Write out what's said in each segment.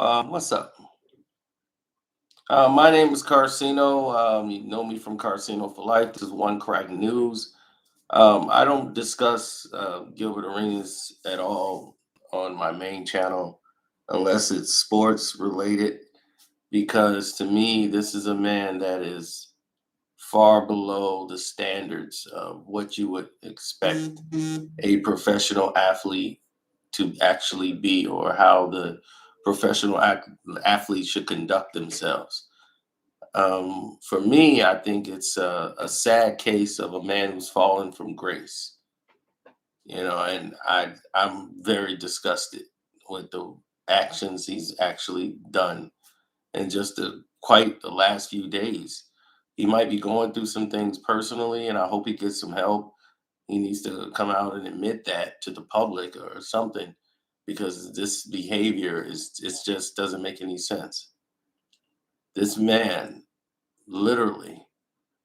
What's up? My name is Carcino. You know me from Carcino for Life. This is One Crack News. I don't discuss Gilbert Arenas at all on my main channel unless it's sports related, because to me, this is a man that is far below the standards of what you would expect a professional athlete to actually be, or how the professional athlete should conduct themselves. For me, I think it's a sad case of a man who's fallen from grace, and I'm very disgusted with the actions he's actually done, and just quite the last few days. He might be going through some things personally, and I hope he gets some help. He needs to come out and admit that to the public or something, because this behavior is it just doesn't make any sense. This man literally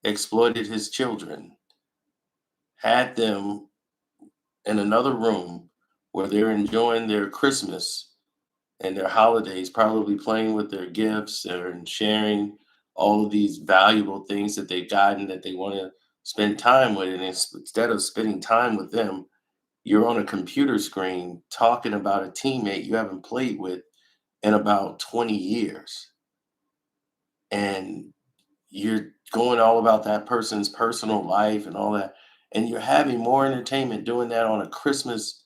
exploited his children, had them in another room where they're enjoying their Christmas and their holidays, probably playing with their gifts and sharing all of these valuable things that they've gotten that they want to spend time with. And instead of spending time with them, you're on a computer screen talking about a teammate you haven't played with in about 20 years. And you're going all about that person's personal life and all that. And you're having more entertainment doing that on a Christmas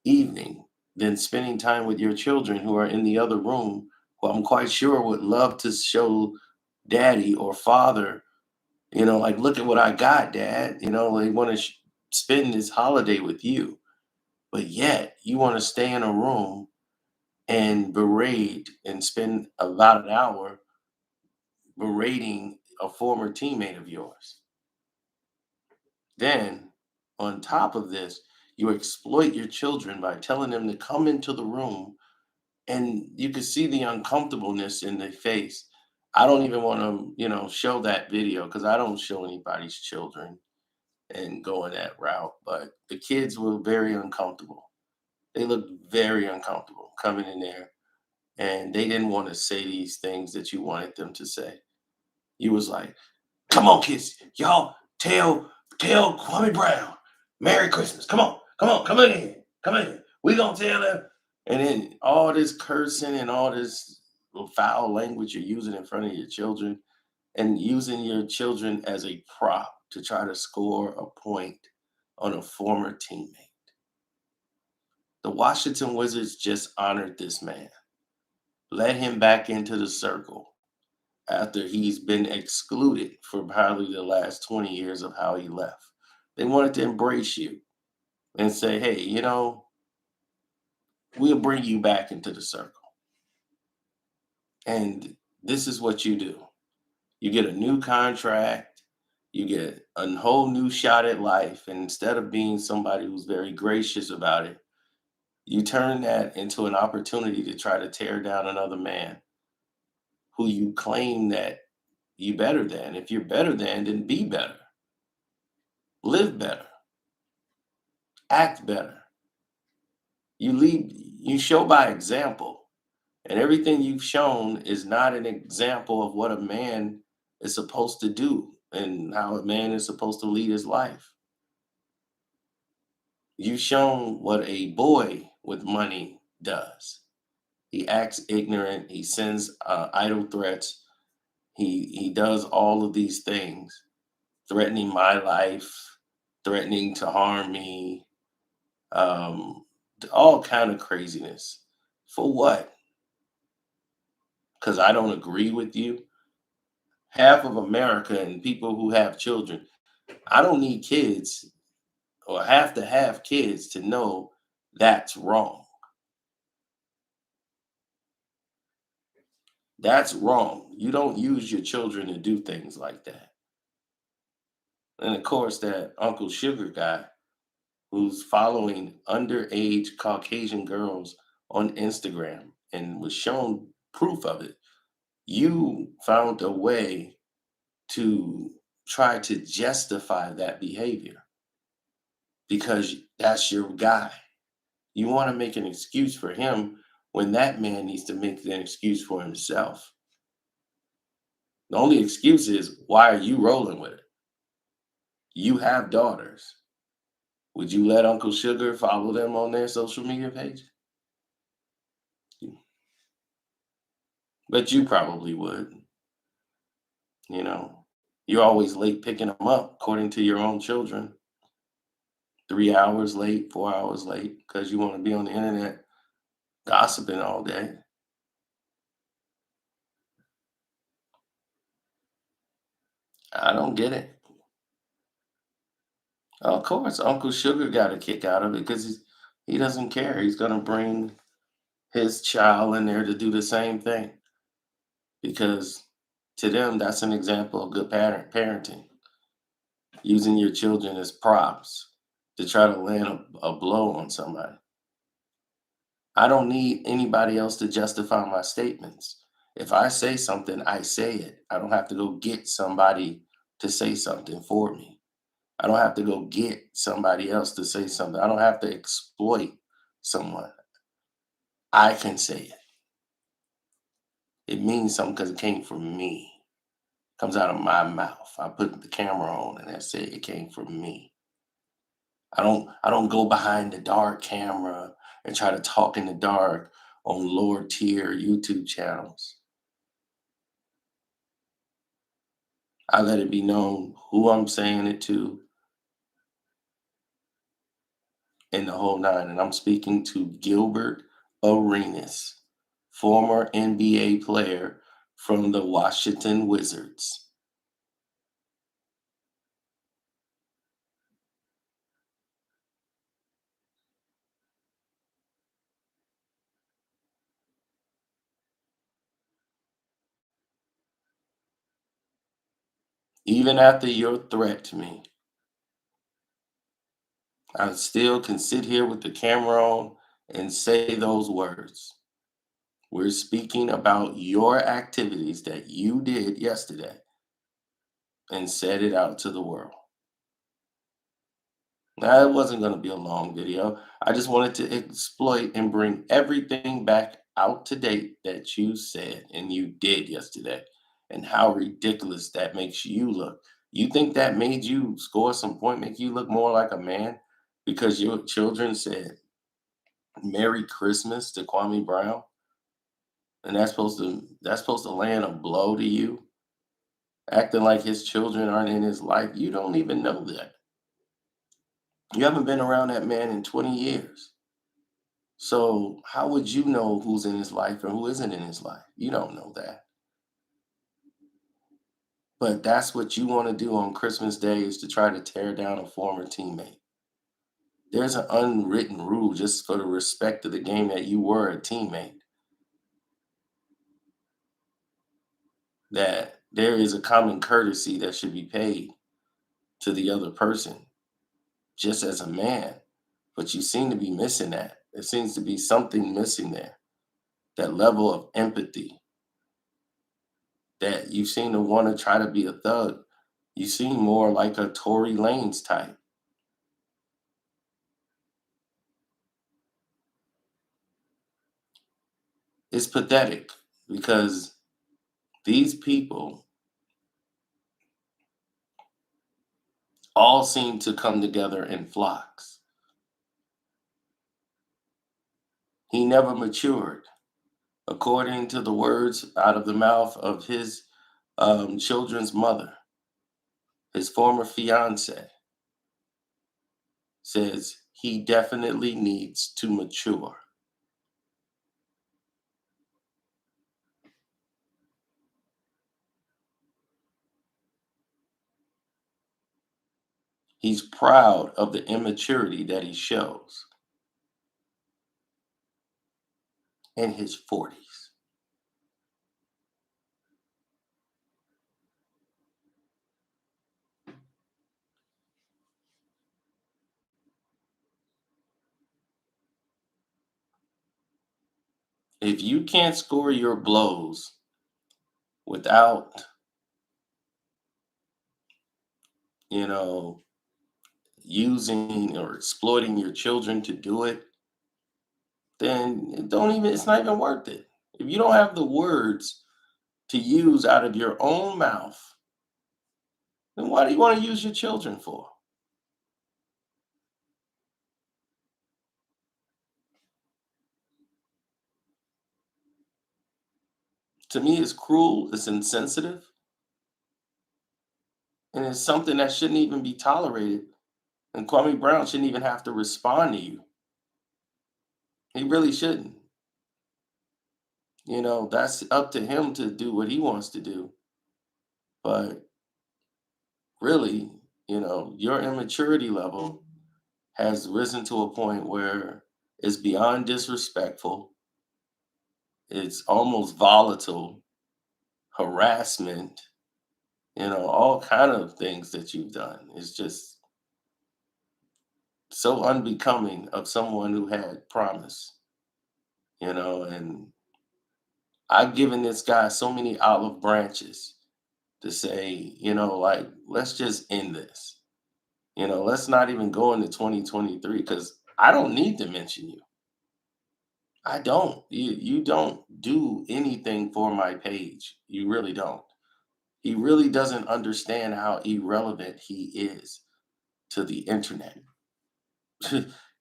evening than spending time with your children who are in the other room, who I'm quite sure would love to show daddy or father, like, look at what I got, dad. They want to spend this holiday with you. But yet you want to stay in a room and berate and spend about an hour berating a former teammate of yours. Then, on top of this, you exploit your children by telling them to come into the room, and you can see the uncomfortableness in their face. I don't even want to, show that video because I don't show anybody's children and going that route. But the kids were very uncomfortable. They looked very uncomfortable coming in there, and they didn't want to say these things that you wanted them to say. You was like, "Come on, kids, y'all, tell Kwame Brown, Merry Christmas. Come in, come in. We gonna tell him." And then all this cursing and all this foul language you're using in front of your children, and using your children as a prop to try to score a point on a former teammate. The Washington Wizards just honored this man, let him back into the circle after he's been excluded for probably the last 20 years of how he left. They wanted to embrace you and say, hey, we'll bring you back into the circle. And this is what you do: you get a new contract, you get a whole new shot at life. And instead of being somebody who's very gracious about it, you turn that into an opportunity to try to tear down another man who you claim that you better than. If you're better than, then be better, live better, act better. You show by example. And everything you've shown is not an example of what a man is supposed to do and how a man is supposed to lead his life. You've shown what a boy with money does. He acts ignorant. He sends idle threats. He does all of these things, threatening my life, threatening to harm me, um, all kind of craziness. For what? Because I don't agree with you. Half of America and people who have children, I don't need kids or have to have kids to know that's wrong. That's wrong. You don't use your children to do things like that. And of course, that Uncle Sugar guy who's following underage Caucasian girls on Instagram and was shown proof of it. You found a way to try to justify that behavior because that's your guy. You want to make an excuse for him when that man needs to make an excuse for himself. The only excuse is, why are you rolling with it? You have daughters. Would you let Uncle Sugar follow them on their social media page? But you probably would, you know. You're always late picking them up, according to your own children. 3 hours late, 4 hours late, because you want to be on the internet gossiping all day. I don't get it. Of course, Uncle Sugar got a kick out of it because he doesn't care. He's gonna bring his child in there to do the same thing because to them, that's an example of good parenting, using your children as props to try to land a blow on somebody. I don't need anybody else to justify my statements. If I say something, I say it. I don't have to go get somebody to say something for me. I don't have to go get somebody else to say something. I don't have to exploit someone. I can say it. It means something because it came from me. Comes out of my mouth. I put the camera on and I say it came from me. I don't go behind the dark camera and try to talk in the dark on lower tier YouTube channels. I let it be known who I'm saying it to and the whole nine. And I'm speaking to Gilbert Arenas, former NBA player from the Washington Wizards. Even after your threat to me, I still can sit here with the camera on and say those words. We're speaking about your activities that you did yesterday and said it out to the world. Now, it wasn't going to be a long video. I just wanted to exploit and bring everything back out to date that you said and you did yesterday and how ridiculous that makes you look. You think that made you score some point, make you look more like a man because your children said Merry Christmas to Kwame Brown and that's supposed to land a blow to you, acting like his children aren't in his life. You don't even know that. You haven't been around that man in 20 years. So how would you know who's in his life and who isn't in his life? You don't know that. But that's what you want to do on Christmas Day is to try to tear down a former teammate. There's an unwritten rule just for the respect of the game that you were a teammate, that there is a common courtesy that should be paid to the other person, just as a man. But you seem to be missing that. There seems to be something missing there. That level of empathy that you seem to want to try to be a thug. You seem more like a Tory Lanez type. It's pathetic because these people all seem to come together in flocks. He never matured. According to the words out of the mouth of his children's mother, his former fiance says he definitely needs to mature. He's proud of the immaturity that he shows in his 40s. If you can't score your blows without, you know, using or exploiting your children to do it, then it's not even worth it. If you don't have the words to use out of your own mouth, then why do you want to use your children for? To me, it's cruel, it's insensitive, and it's something that shouldn't even be tolerated. And Kwame Brown shouldn't even have to respond to you. He really shouldn't. That's up to him to do what he wants to do. But really, your immaturity level has risen to a point where it's beyond disrespectful. It's almost volatile, harassment, all kind of things that you've done. It's just so unbecoming of someone who had promise, and I've given this guy so many olive branches to say, like, let's just end this. Let's not even go into 2023 because I don't need to mention you. I don't. You don't do anything for my page. You really don't. He really doesn't understand how irrelevant he is to the internet.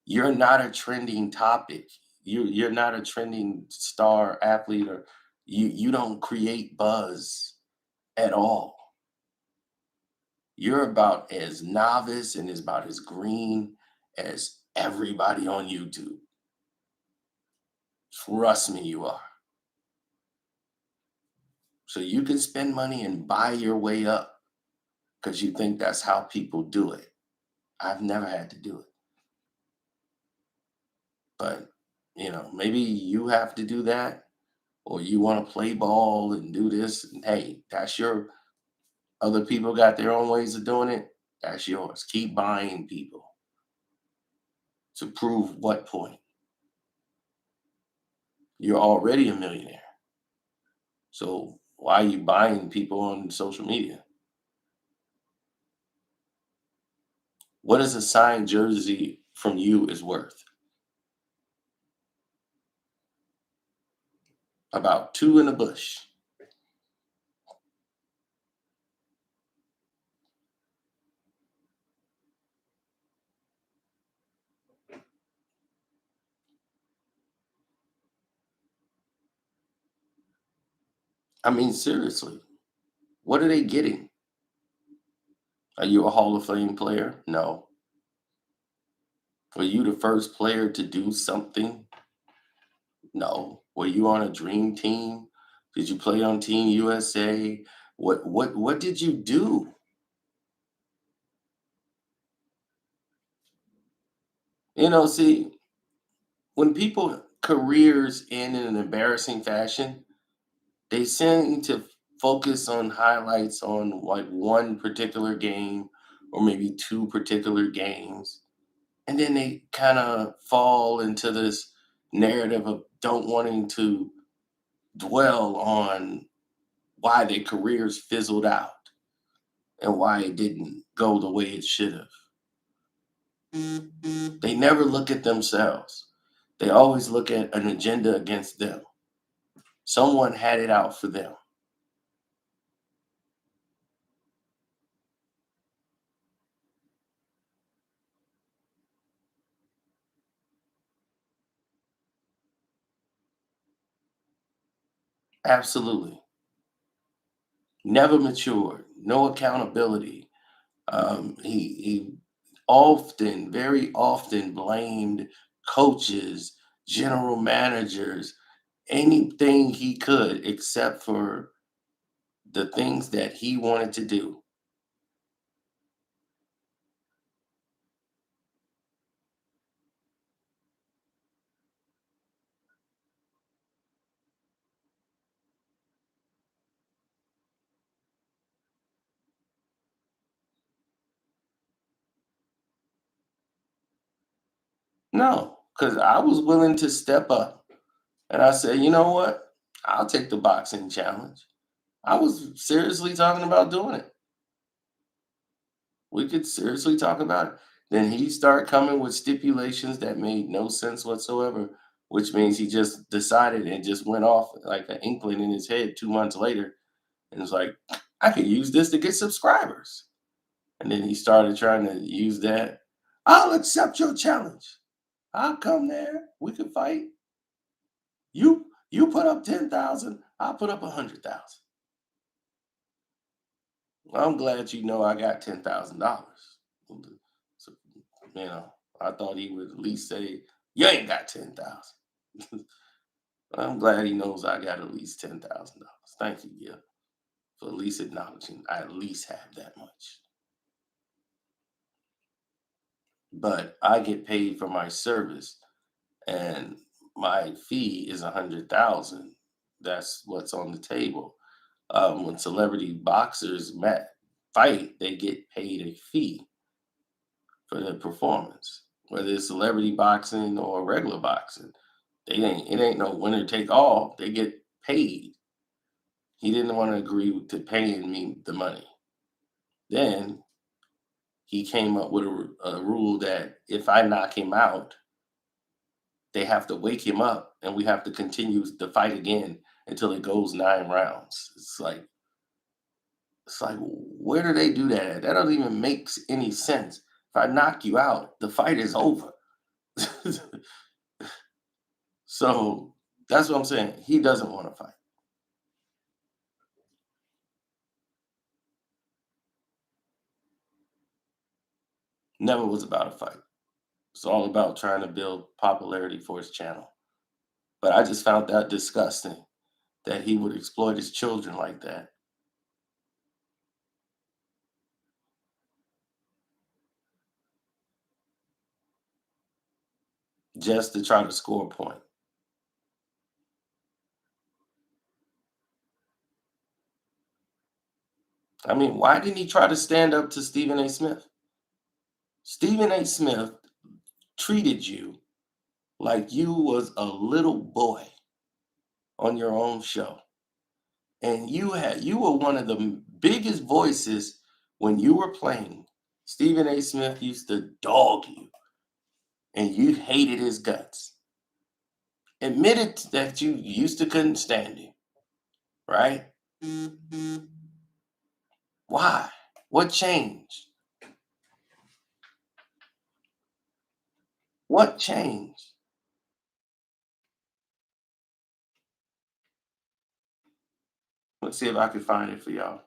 You're not a trending topic. You're not a trending star athlete, or you don't create buzz at all. You're about as novice and as about as green as everybody on YouTube. Trust me, you are. So you can spend money and buy your way up because you think that's how people do it. I've never had to do it. But, maybe you have to do that, or you want to play ball and do this. And hey, that's your other people got their own ways of doing it. That's yours. Keep buying people to prove what point? You're already a millionaire. So why are you buying people on social media? What is a signed jersey from you is worth? About two in a bush. I mean, seriously, what are they getting? Are you a Hall of Fame player? No. Were you the first player to do something? No. Were you on a dream team? Did you play on Team USA? What did you do? See, when people careers end in an embarrassing fashion, they seem to focus on highlights on like one particular game or maybe two particular games. And then they kind of fall into this narrative of don't wanting to dwell on why their careers fizzled out and why it didn't go the way it should have. They never look at themselves. They always look at an agenda against them. Someone had it out for them. Absolutely. Never matured, no accountability. He often, very often blamed coaches, general managers, anything he could except for the things that he wanted to do. No, because I was willing to step up and I said, you know what? I'll take the boxing challenge. I was seriously talking about doing it. We could seriously talk about it. Then he started coming with stipulations that made no sense whatsoever. which means he just decided and just went off like an inkling in his head 2 months later and was like, I could use this to get subscribers. And then he started trying to use that. I'll accept your challenge. I'll come there. We can fight. You put up 10,000. I'll put up 100,000. I'm glad you know I got $10,000. So, I thought he would at least say, "You ain't got 10,000." I'm glad he knows I got at least $10,000. Thank you, Gil, for at least acknowledging I at least have that much. But I get paid for my service, and my fee is 100,000. That's what's on the table. When celebrity boxers fight, they get paid a fee for their performance, whether it's celebrity boxing or regular boxing. It ain't no winner take all. They get paid. He didn't want to agree to paying me the money. Then he came up with a rule that if I knock him out, they have to wake him up and we have to continue the fight again until it goes 9 rounds. It's like, where do they do that at? That doesn't even make any sense. If I knock you out, the fight is over. So that's what I'm saying. He doesn't want to fight. Never was about a fight. It's all about trying to build popularity for his channel. But I just found that disgusting that he would exploit his children like that just to try to score a point. I mean, why didn't he try to stand up to Stephen A. Smith? Stephen A. Smith treated you like you was a little boy on your own show. And you were one of the biggest voices when you were playing. Stephen A. Smith used to dog you and you hated his guts. Admitted that you used to couldn't stand him, right? Why? What changed? What changed? Let's see if I can find it for y'all.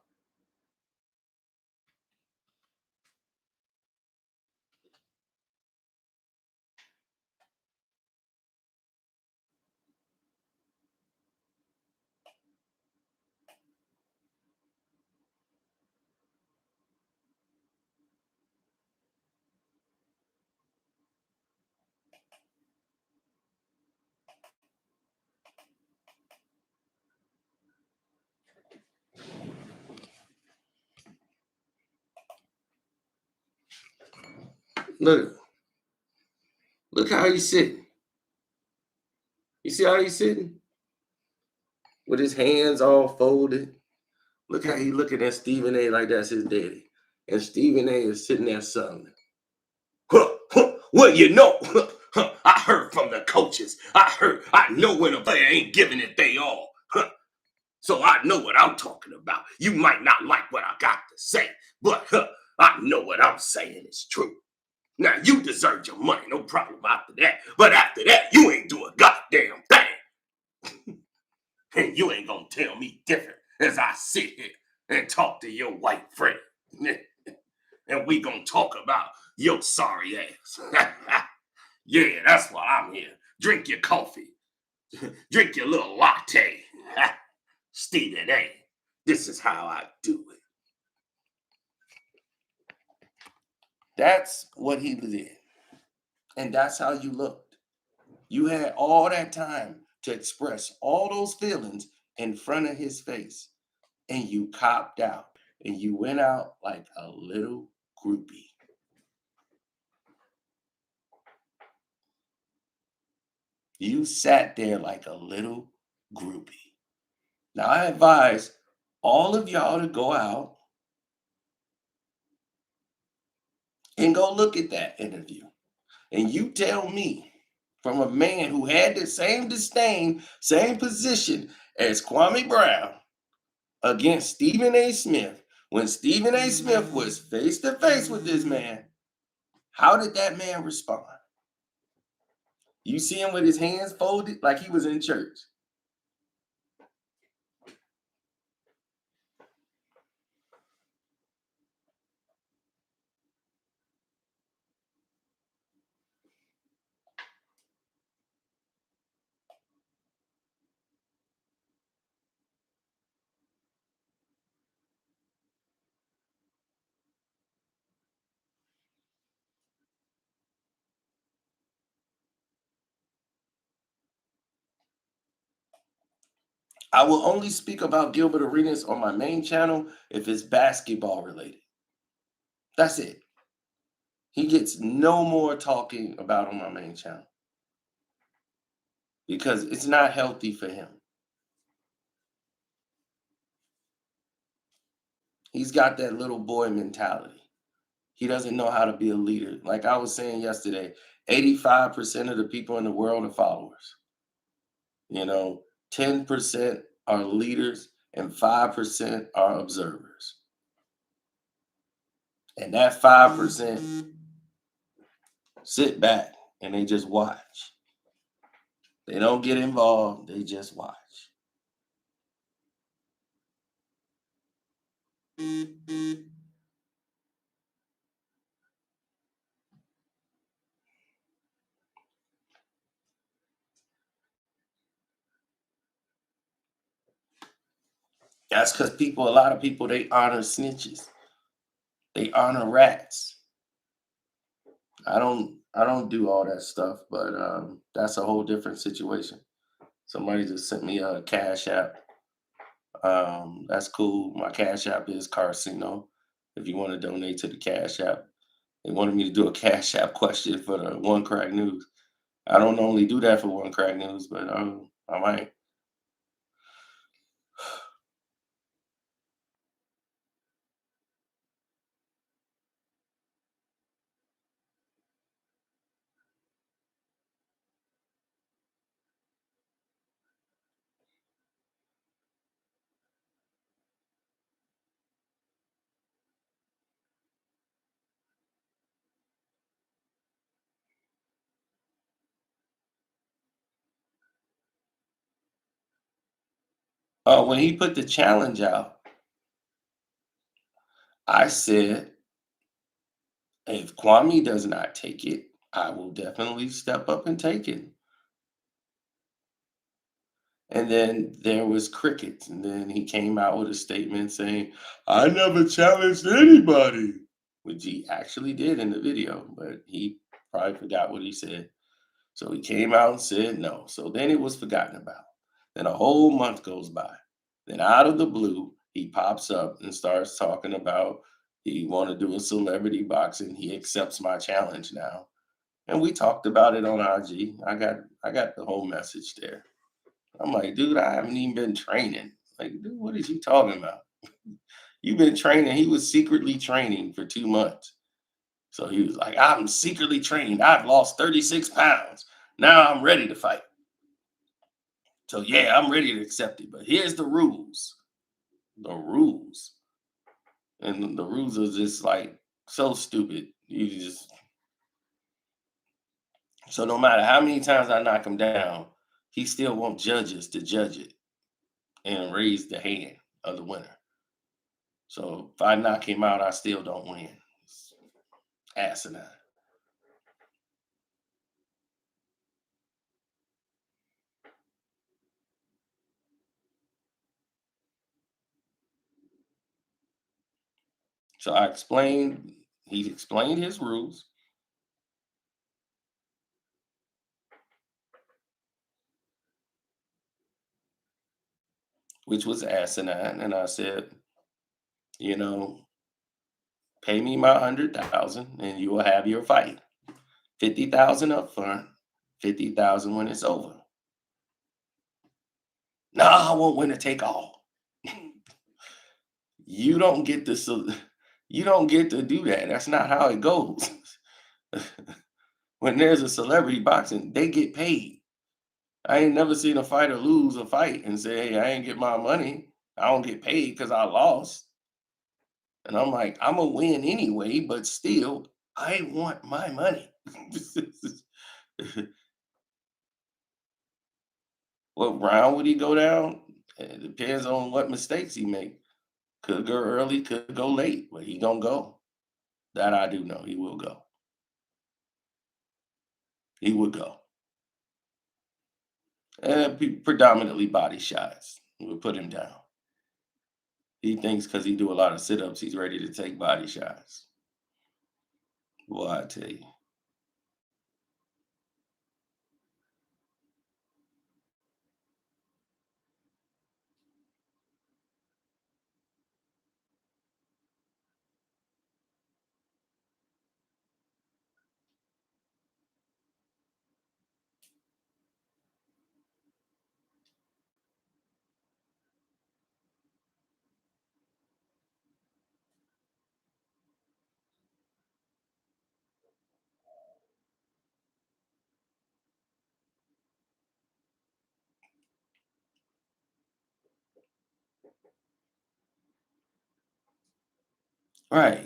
Look, look how he's sitting. You see how he's sitting? With his hands all folded. Look how he looking at Stephen A like that's his daddy. And Stephen A is sitting there something. Well, I heard from the coaches. I know when a player ain't giving it they all. So I know what I'm talking about. You might not like what I got to say, but I know what I'm saying is true. Now, you deserve your money, no problem after that. But after that, you ain't do a goddamn thing. And you ain't gonna tell me different as I sit here and talk to your white friend. And we gonna talk about your sorry ass. Yeah, that's why I'm here. Drink your coffee. Drink your little latte. Stephen A. This is how I do it. That's what he did. And that's how you looked. You had all that time to express all those feelings in front of his face. And you copped out. And you went out like a little groupie. You sat there like a little groupie. Now, I advise all of y'all to go out and go look at that interview. And you tell me from a man who had the same disdain, same position as Kwame Brown against Stephen A. Smith. When Stephen A. Smith was face to face with this man, how did that man respond? You see him with his hands folded like he was in church. I will only speak about Gilbert Arenas on my main channel if it's basketball related. That's it. He gets no more talking about on my main channel because it's not healthy for him. He's got that little boy mentality. He doesn't know how to be a leader. Like I was saying yesterday, 85% of the people in the world are followers. You know, 10% are leaders and 5% are observers. And that 5% sit back and they just watch. They don't get involved, they just watch. That's because a lot of people, they honor snitches. They honor rats. I don't do all that stuff, but that's a whole different situation. Somebody just sent me a cash app. That's cool. My cash app is Carcino. If you want to donate to the cash app, they wanted me to do a cash app question for the One Crack News. I don't normally do that for One Crack News, but I might. When he put the challenge out, I said, if Kwame does not take it, I will definitely step up and take it. And then there was crickets. And then he came out with a statement saying, I never challenged anybody, which he actually did in the video, but he probably forgot what he said. So he came out and said no. So then it was forgotten about. Then a whole month goes by. Then out of the blue, he pops up and starts talking about he want to do a celebrity boxing. He accepts my challenge now. And we talked about it on IG. I got the whole message there. I'm like, dude, I haven't even been training. Like, dude, what is you talking about? You've been training. He was secretly training for 2 months. So he was like, I'm secretly trained. I've lost 36 pounds. Now I'm ready to fight. So yeah, I'm ready to accept it. But here's the rules. The rules. And the rules are just like so stupid. You just so no matter how many times I knock him down, he still want judges to judge it and raise the hand of the winner. So if I knock him out, I still don't win. It's asinine. So he explained his rules, which was asinine. And I said, you know, pay me my 100,000 and you will have your fight. 50,000 up front, 50,000 when it's over. No, I want winner take all. You don't get you don't get to do that. That's not how it goes. When there's a celebrity boxing, they get paid. I ain't never seen a fighter lose a fight and say, "Hey, I ain't get my money. I don't get paid because I lost." And I'm like, "I'm a win anyway, but still, I want my money." What round would he go down? It depends on what mistakes he make. Could go early, could go late, but he gonna go. That I do know. He will go. He would go. And predominantly body shots. We'll put him down. He thinks because he do a lot of sit-ups, he's ready to take body shots. Boy, I tell you. Right.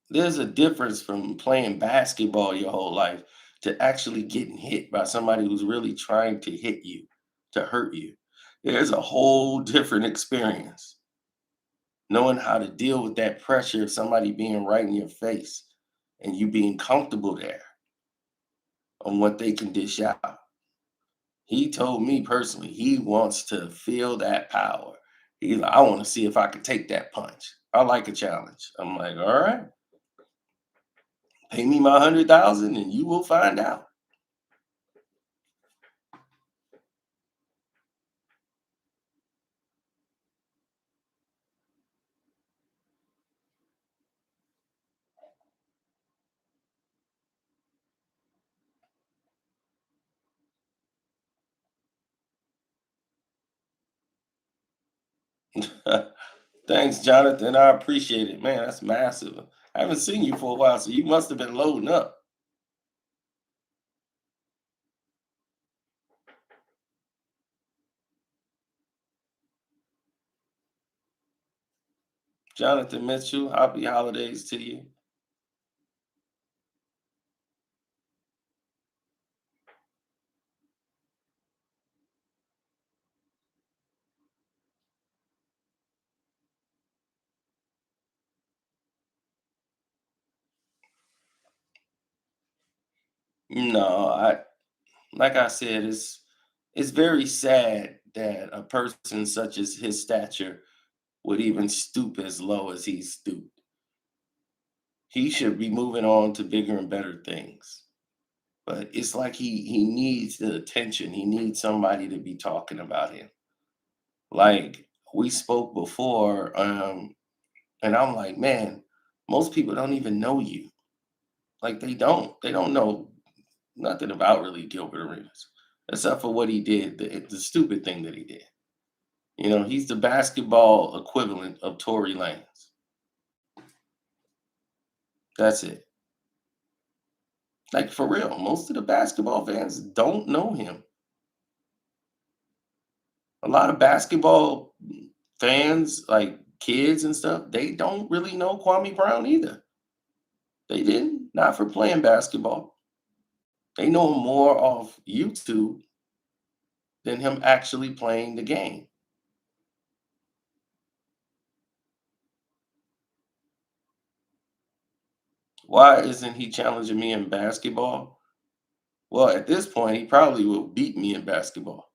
There's a difference from playing basketball your whole life to actually getting hit by somebody who's really trying to hit you, to hurt you. There's a whole different experience. Knowing how to deal with that pressure of somebody being right in your face and you being comfortable there on what they can dish out. He told me personally, he wants to feel that power. He's like, I want to see if I can take that punch. I like a challenge. I'm like, all right, pay me my 100,000 and you will find out. Thanks, Jonathan. I appreciate it. Man, that's massive. I haven't seen you for a while, so you must have been loading up. Jonathan Mitchell, happy holidays to you. No, like I said, it's very sad that a person such as his stature would even stoop as low as he stooped. He should be moving on to bigger and better things. But it's like he needs the attention. He needs somebody to be talking about him. Like we spoke before, and I'm like, man, most people don't even know you. Like they don't. They don't know nothing about really Gilbert Arenas, except for what he did, the stupid thing that he did. He's the basketball equivalent of Tory Lanez. That's it. Like for real, most of the basketball fans don't know him. A lot of basketball fans, like kids and stuff, they don't really know Kwame Brown either. They didn't, not for playing basketball. They know him more off YouTube than him actually playing the game. Why isn't he challenging me in basketball? Well, at this point, he probably will beat me in basketball.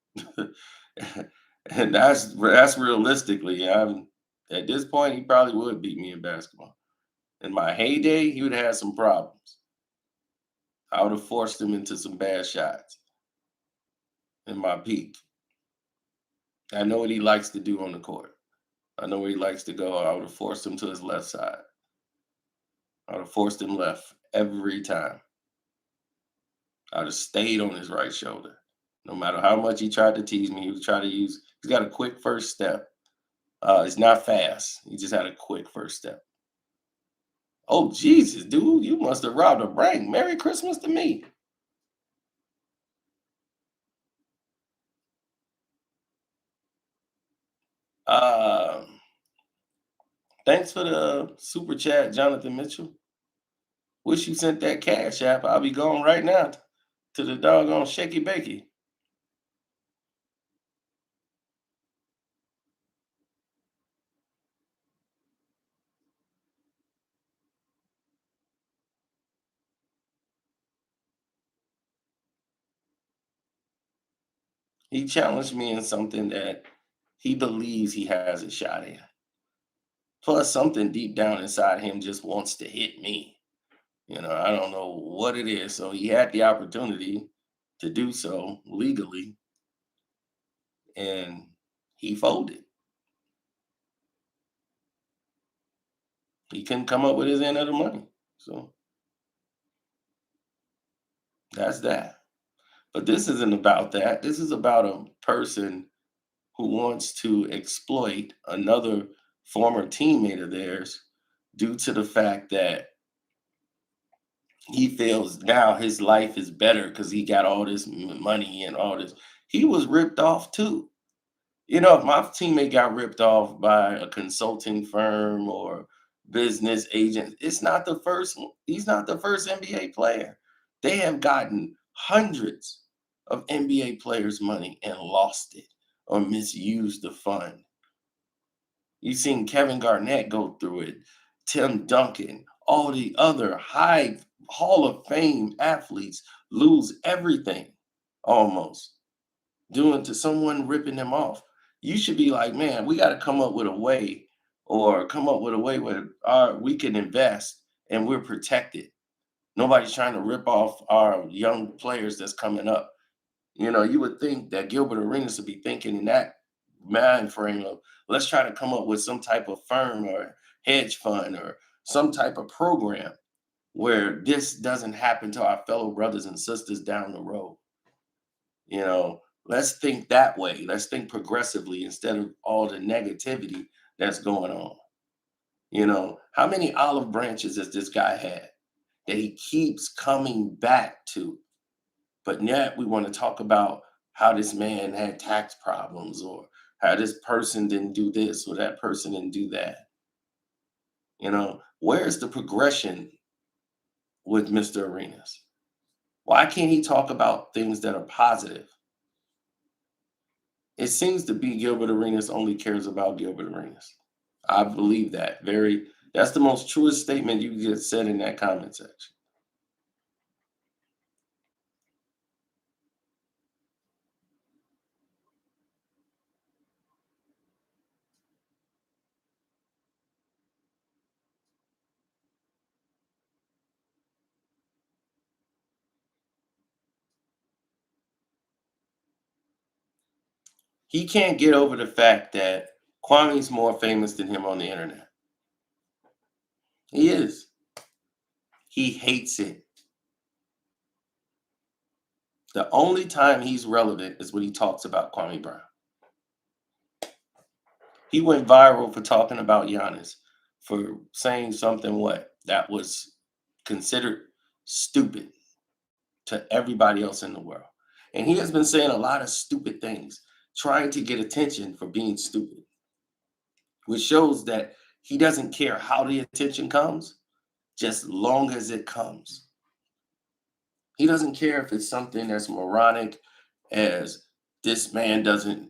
And that's realistically, at this point, he probably would beat me in basketball. In my heyday, he would have had some problems. I would have forced him into some bad shots in my peak. I know what he likes to do on the court. I know where he likes to go. I would have forced him to his left side. I would have forced him left every time. I would have stayed on his right shoulder. No matter how much he tried to tease me, he would try to use, he's got a quick first step. It's not fast. He just had a quick first step. Oh, Jesus, dude, you must have robbed a bank. Merry Christmas to me. Um, Thanks for the super chat, Jonathan Mitchell. Wish you sent that cash app. I'll be going right now to the doggone shaky bakey. He challenged me in something that he believes he has a shot in. Plus, something deep down inside him just wants to hit me. I don't know what it is. So he had the opportunity to do so legally, and he folded. He couldn't come up with his end of the money. So that's that. But this isn't about that. This is about a person who wants to exploit another former teammate of theirs due to the fact that he feels now his life is better because he got all this money and all this. He was ripped off too. If my teammate got ripped off by a consulting firm or business agent, it's not the first he's not the first NBA player. They have gotten hundreds of NBA players' money and lost it or misused the fund. You've seen Kevin Garnett go through it, Tim Duncan, all the other high Hall of Fame athletes lose everything almost doing to someone ripping them off. You should be like, man, we got to come up with a way or come up with a way where we can invest and we're protected. Nobody's trying to rip off our young players that's coming up. You would think that Gilbert Arenas would be thinking in that mind frame of let's try to come up with some type of firm or hedge fund or some type of program where this doesn't happen to our fellow brothers and sisters down the road. Let's think that way. Let's think progressively instead of all the negativity that's going on. How many olive branches has this guy had that he keeps coming back to? But yet we want to talk about how this man had tax problems or how this person didn't do this or that person didn't do that. Where's the progression with Mr. Arenas? Why can't he talk about things that are positive? It seems to be Gilbert Arenas only cares about Gilbert Arenas. I believe that. That's the most truest statement you just said in that comment section. He can't get over the fact that Kwame's more famous than him on the internet. He is. He hates it. The only time he's relevant is when he talks about Kwame Brown. He went viral for talking about Giannis, for saying something that was considered stupid to everybody else in the world. And he has been saying a lot of stupid things, trying to get attention for being stupid, which shows that he doesn't care how the attention comes, just long as it comes. He doesn't care if it's something that's moronic as this man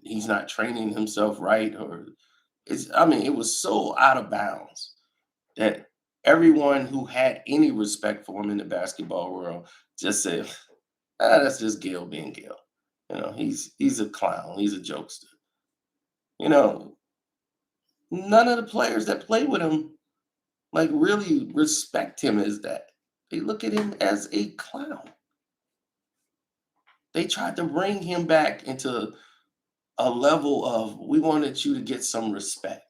he's not training himself right, or it was so out of bounds that everyone who had any respect for him in the basketball world just said, that's just Gil being Gil. He's a clown, he's a jokester. You know, None of the players that play with him like really respect him as that. They look at him as a clown. They tried to bring him back into a level of we wanted you to get some respect,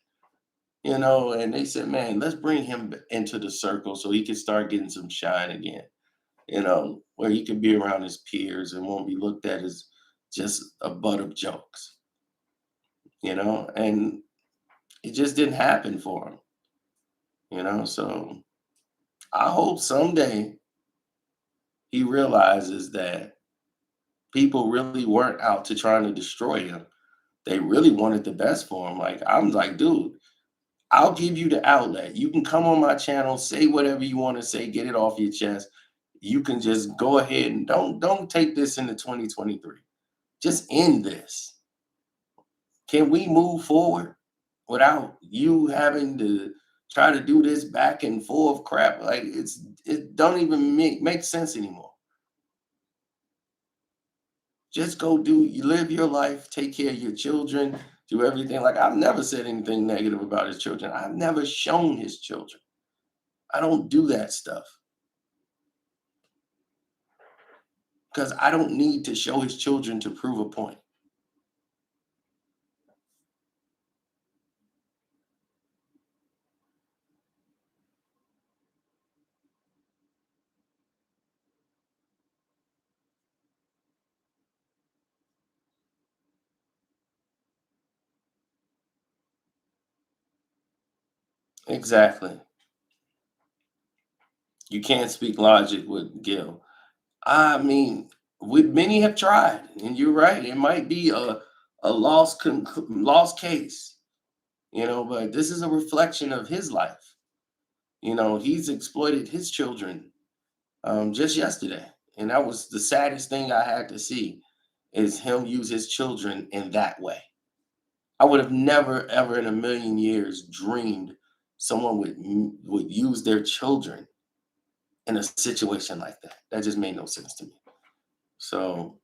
and they said, man, let's bring him into the circle so he can start getting some shine again, where he can be around his peers and won't be looked at as just a butt of jokes, and it just didn't happen for him, so I hope someday he realizes that people really weren't out to trying to destroy him. They really wanted the best for him. Like, I'm like, dude, I'll give you the outlet. You can come on my channel, say whatever you want to say, get it off your chest. You can just go ahead and don't take this into 2023. Just end this. Can we move forward without you having to try to do this back and forth crap? Like it don't even make sense anymore. Just go do you live your life, take care of your children, do everything. Like I've never said anything negative about his children. I've never shown his children. I don't do that stuff because I don't need to show his children to prove a point. Exactly. You can't speak logic with Gil. I mean, many have tried, and you're right. It might be a lost case, but this is a reflection of his life. He's exploited his children just yesterday, and that was the saddest thing I had to see is him use his children in that way. I would have never, ever in a million years dreamed someone would use their children in a situation like that. That just made no sense to me. So,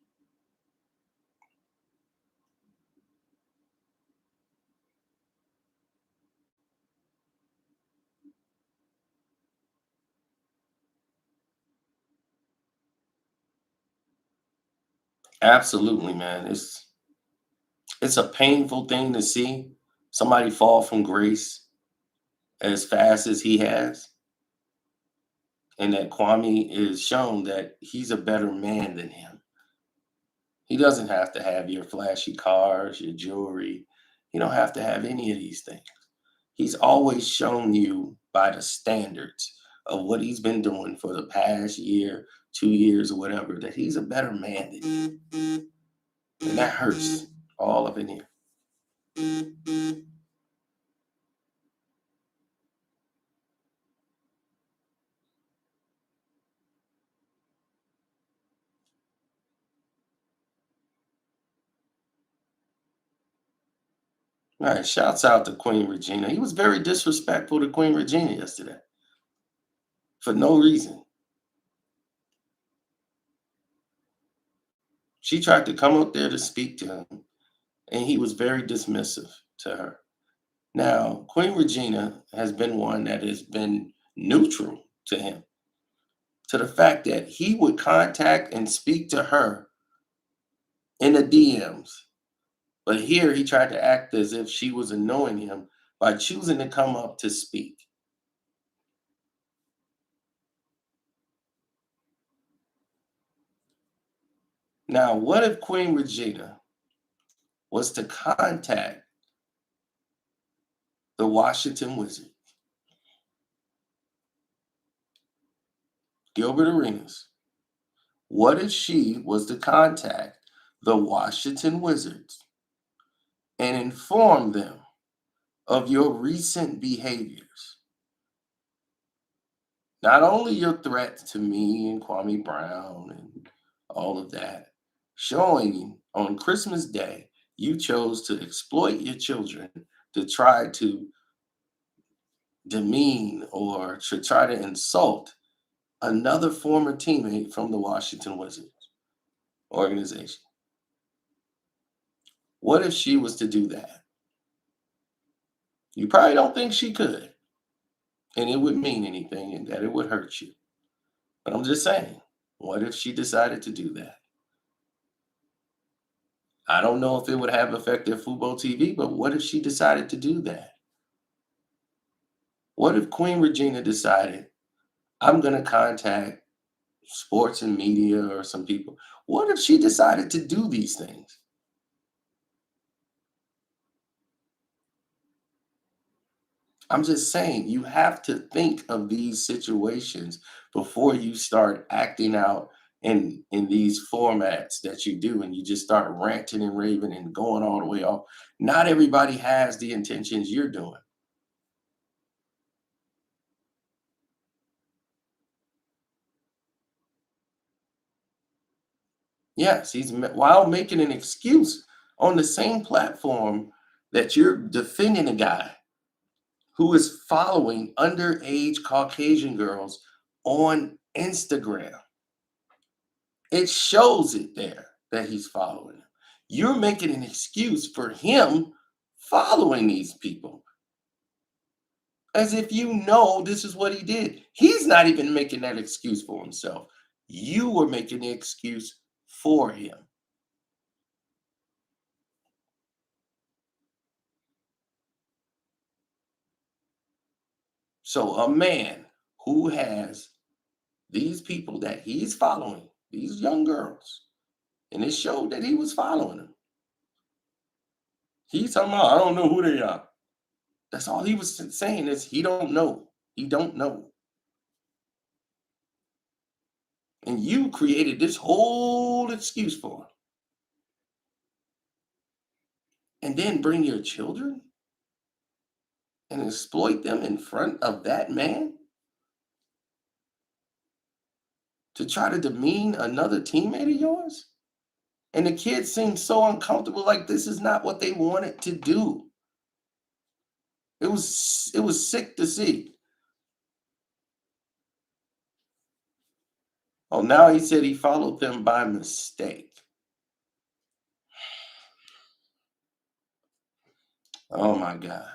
absolutely, man. It's a painful thing to see somebody fall from grace as fast as he has, and that Kwame is shown that he's a better man than him. He doesn't have to have your flashy cars, your jewelry. He don't have to have any of these things. He's always shown you by the standards of what he's been doing for the past year, 2 years, or whatever, that he's a better man than you. And that hurts all up in here. All right, shouts out to Queen Regina. He was very disrespectful to Queen Regina yesterday for no reason. She tried to come up there to speak to him, and he was very dismissive to her. Now, Queen Regina has been one that has been neutral to him, to the fact that he would contact and speak to her in the DMs. But here he tried to act as if she was annoying him by choosing to come up to speak. Now, what if Queen Regina was to contact the Washington Wizards, Gilbert Arenas? What if she was to contact the Washington Wizards and inform them of your recent behaviors? Not only your threats to me and Kwame Brown and all of that, showing on Christmas Day you chose to exploit your children to try to demean or to try to insult another former teammate from the Washington Wizards organization. What if she was to do that? You probably don't think she could, and it would mean anything and that it would hurt you. But I'm just saying, what if she decided to do that? I don't know if it would have affected football TV, but what if she decided to do that? What if Queen Regina decided, I'm going to contact sports and media or some people? What if she decided to do these things? I'm just saying you have to think of these situations before you start acting out in these formats that you do, and you just start ranting and raving and going all the way off. Not everybody has the intentions you're doing. Yes, while making an excuse on the same platform that you're defending a guy who is following underage Caucasian girls on Instagram. It shows it there that he's following them. You're making an excuse for him following these people as if you know this is what he did. He's not even making that excuse for himself. You were making the excuse for him. So a man who has these people that he's following, these young girls, and it showed that he was following them. He's talking about, I don't know who they are. That's all he was saying is he don't know. He don't know. And you created this whole excuse for him. And then bring your children and exploit them in front of that man to try to demean another teammate of yours? And the kids seem so uncomfortable, like this is not what they wanted to do. It was sick to see. Oh, now he said he followed them by mistake. Oh my God.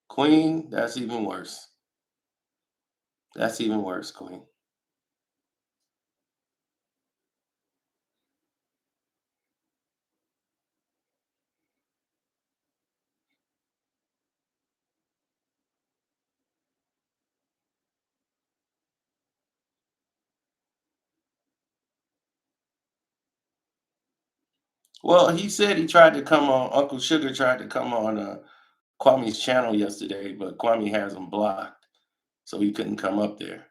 Queen, that's even worse. That's even worse, Queen. Well, he said he tried to come on, Uncle Sugar tried to come on Kwame's channel yesterday, but Kwame has him blocked, so he couldn't come up there.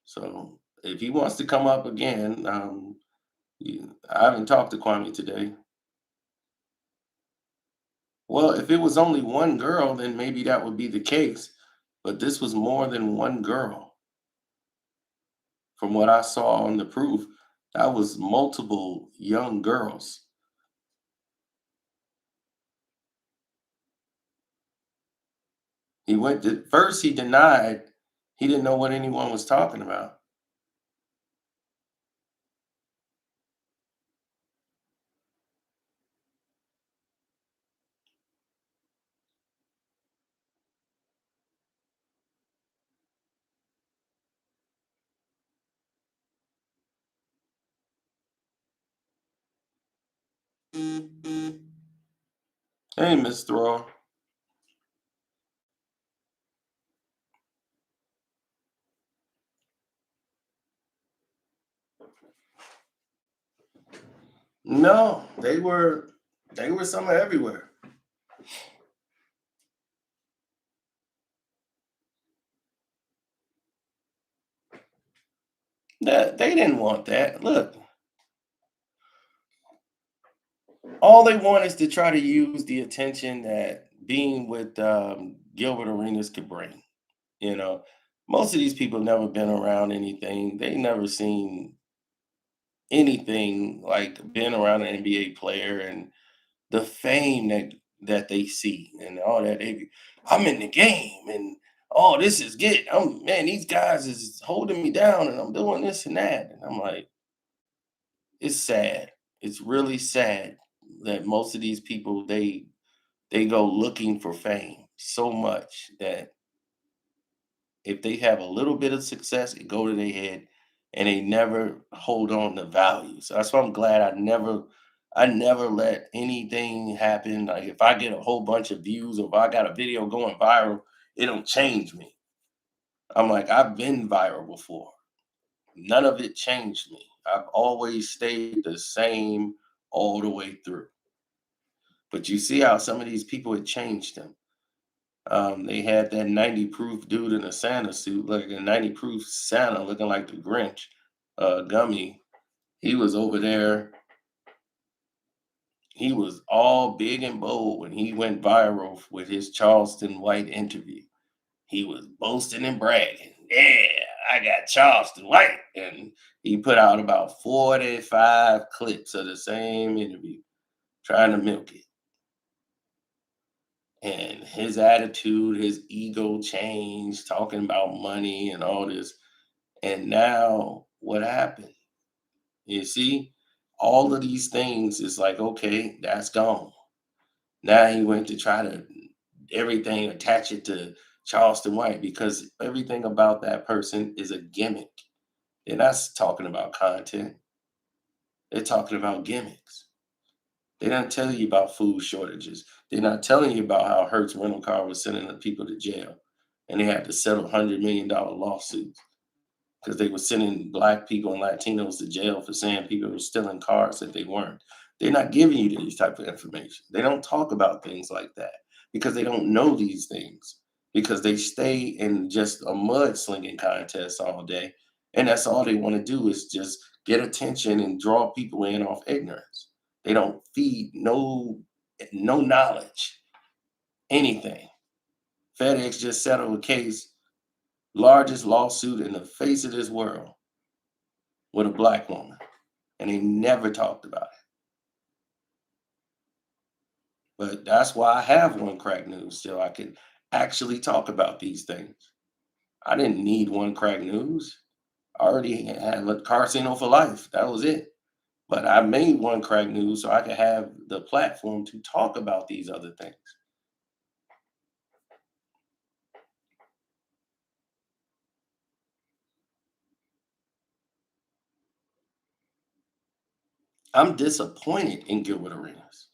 So if he wants to come up again, I haven't talked to Kwame today. Well, if it was only one girl, then maybe that would be the case. But this was more than one girl. From what I saw on the proof, that was multiple young girls. He went to first he denied he didn't know what anyone was talking about. Hey, Miss Throw. No, they were somewhere everywhere. That they didn't want that. Look, all they want is to try to use the attention that being with Gilbert Arenas could bring. You know, most of these people never been around anything. They never seen anything like being around an NBA player and the fame that they see and all that. I'm in the game and oh, this is good. Man, these guys is holding me down and I'm doing this and that. And I'm like, it's sad. It's really sad that most of these people they go looking for fame so much that if they have a little bit of success, it go to their head and they never hold on to values. So that's why I'm glad I never let anything happen. Like if I get a whole bunch of views or if I got a video going viral, it don't change me. I'm like, I've been viral before. None of it changed me. I've always stayed the same all the way through. But you see how some of these people had changed them. They had that 90 proof dude in a Santa suit, like a 90 proof Santa looking like the Grinch, Gummy. He was over there. He was all big and bold when he went viral with his Charleston White interview. He was boasting and bragging. Yeah, I got Charleston White. And he put out about 45 clips of the same interview trying to milk it. And his attitude, his ego changed, talking about money and all this. And now what happened? You see, all of these things is like, okay, that's gone. Now he went to try to everything attach it to Charleston White because everything about that person is a gimmick. They're not talking about content. They're talking about gimmicks. They're not telling you about food shortages. They're not telling you about how Hertz rental car was sending the people to jail, and they had to settle $100 million lawsuits because they were sending black people and Latinos to jail for saying people were stealing cars that they weren't. They're not giving you these type of information. They don't talk about things like that because they don't know these things because they stay in just a mudslinging contest all day, and that's all they want to do is just get attention and draw people in off ignorance. They don't feed no knowledge, anything. FedEx just settled a case, largest lawsuit in the face of this world with a black woman, and they never talked about it. But that's why I have One Crack News, so I can actually talk about these things. I didn't need One Crack News. I already had a Casino for life. That was it. But I made One Crack News so I could have the platform to talk about these other things. I'm disappointed in Gilbert Arenas.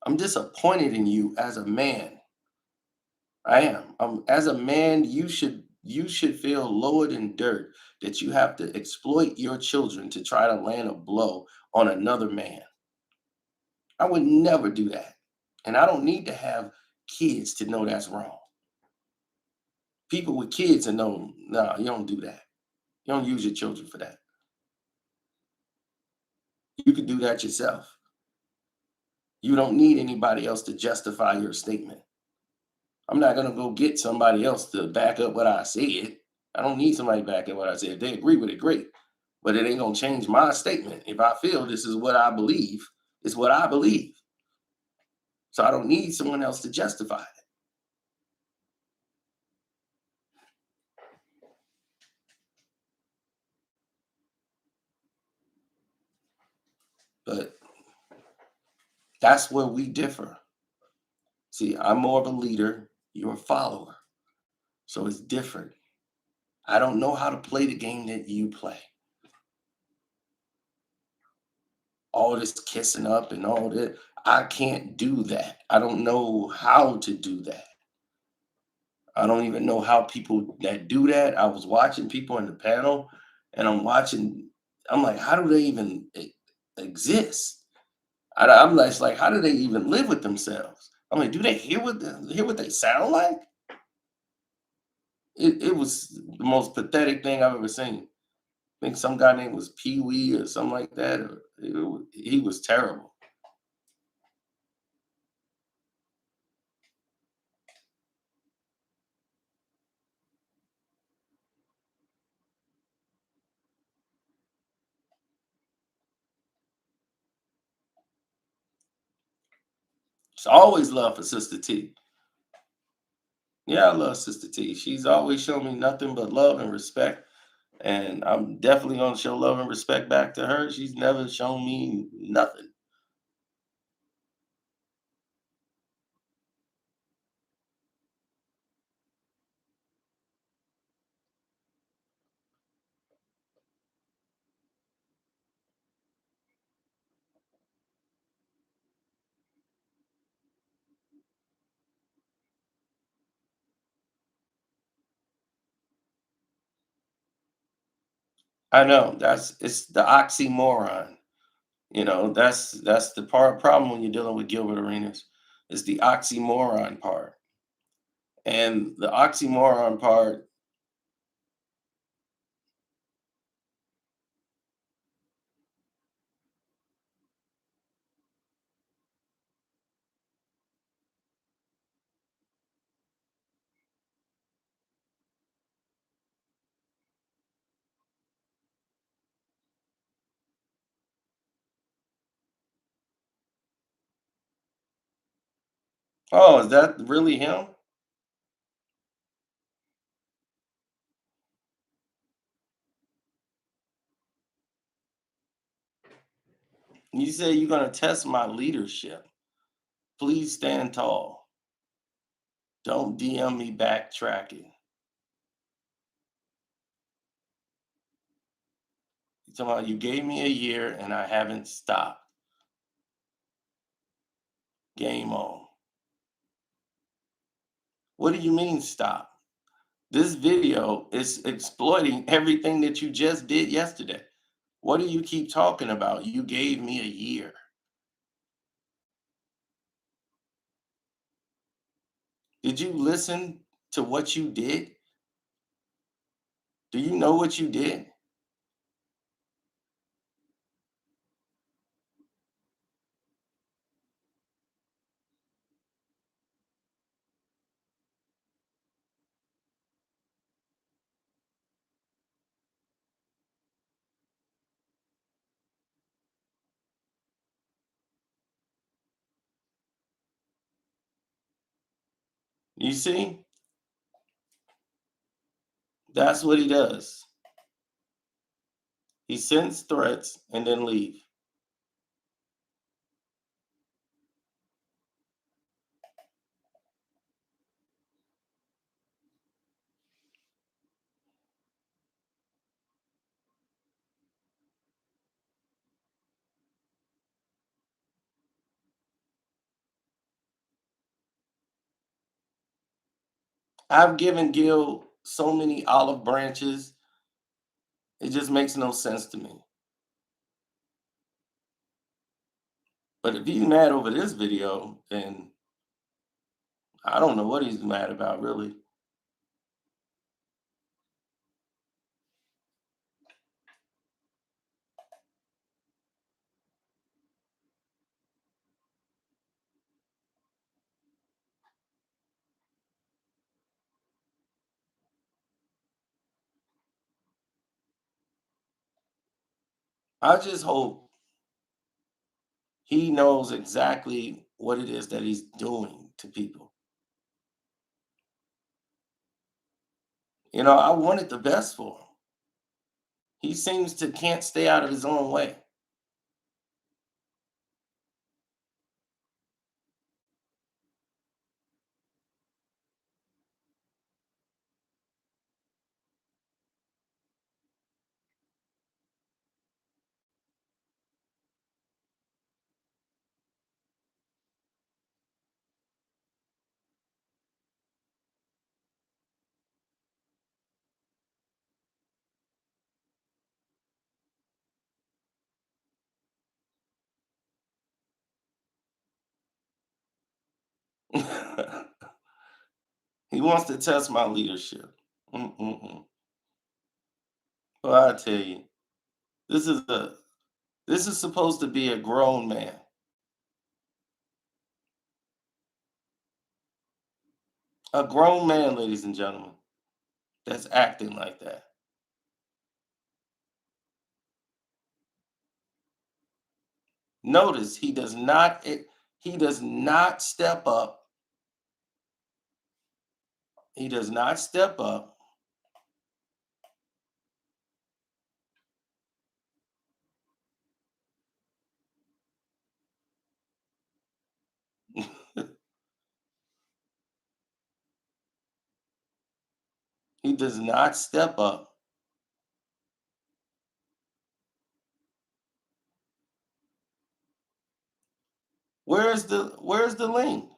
I'm disappointed in you as a man. I am. As a man, you should feel lower than dirt that you have to exploit your children to try to land a blow on another man. I would never do that. And I don't need to have kids to know that's wrong. People with kids to know, no, you don't do that. You don't use your children for that. You can do that yourself. You don't need anybody else to justify your statement. I'm not gonna go get somebody else to back up what I said. I don't need somebody to back up what I said. If they agree with it, great. But it ain't gonna change my statement. If I feel this is what I believe, it's what I believe. So I don't need someone else to justify it. But that's where we differ. See, I'm more of a leader, you're a follower. So it's different. I don't know how to play the game that you play. All this kissing up and all that. I can't do that. I don't know how to do that. I don't even know how people that do that. I was watching people in the panel and I'm like, how do they even exist? I'm like, it's like, how do they even live with themselves? I'm like, do they hear what they sound like? It was the most pathetic thing I've ever seen. I think some guy named was Pee Wee or something like that. He was terrible. It's always love for Sister T. Yeah, I love Sister T. She's always shown me nothing but love and respect. And I'm definitely gonna show love and respect back to her. She's never shown me nothing. I know it's the oxymoron. That's the problem when you're dealing with Gilbert Arenas. Is the oxymoron part. And the oxymoron part, oh, is that really him? You say you're gonna test my leadership. Please stand tall. Don't DM me backtracking. You talking about you gave me a year and I haven't stopped. Game on. What do you mean stop? This video is exploiting everything that you just did yesterday. What do you keep talking about? You gave me a year. Did you listen to what you did? Do you know what you did? You see? That's what he does. He sends threats and then leave. I've given Gil so many olive branches, it just makes no sense to me. But if he's mad over this video, then I don't know what he's mad about, really. I just hope he knows exactly what it is that he's doing to people. I wanted the best for him. He seems to can't stay out of his own way. He wants to test my leadership. Mm-mm-mm. Well, I tell you, this is a this is supposed to be a grown man. A grown man, ladies and gentlemen, that's acting like that. Notice he does not step up. He does not step up. He does not step up. Where's the link?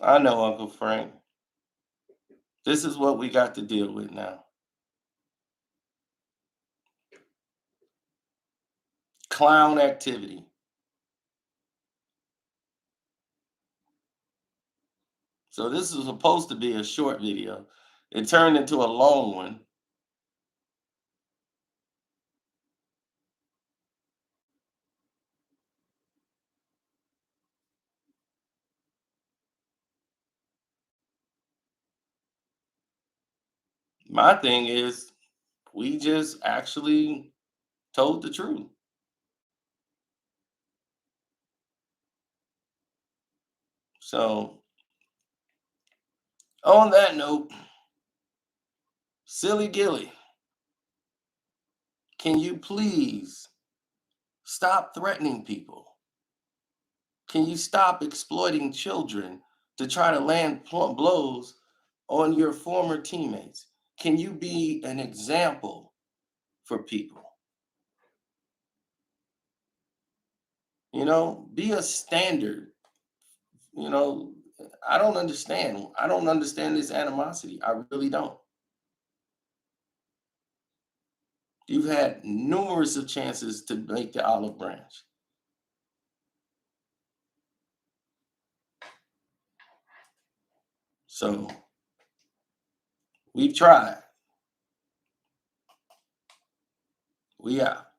I know, Uncle Frank. This is what we got to deal with now. Clown activity. So this is supposed to be a short video. It turned into a long one. My thing is, we just actually told the truth. So, on that note, Silly Gilly, can you please stop threatening people? Can you stop exploiting children to try to land blows on your former teammates? Can you be an example for people? Be a standard. You know, I don't understand. I don't understand this animosity. I really don't. You've had numerous of chances to make the olive branch. So we've tried. We out.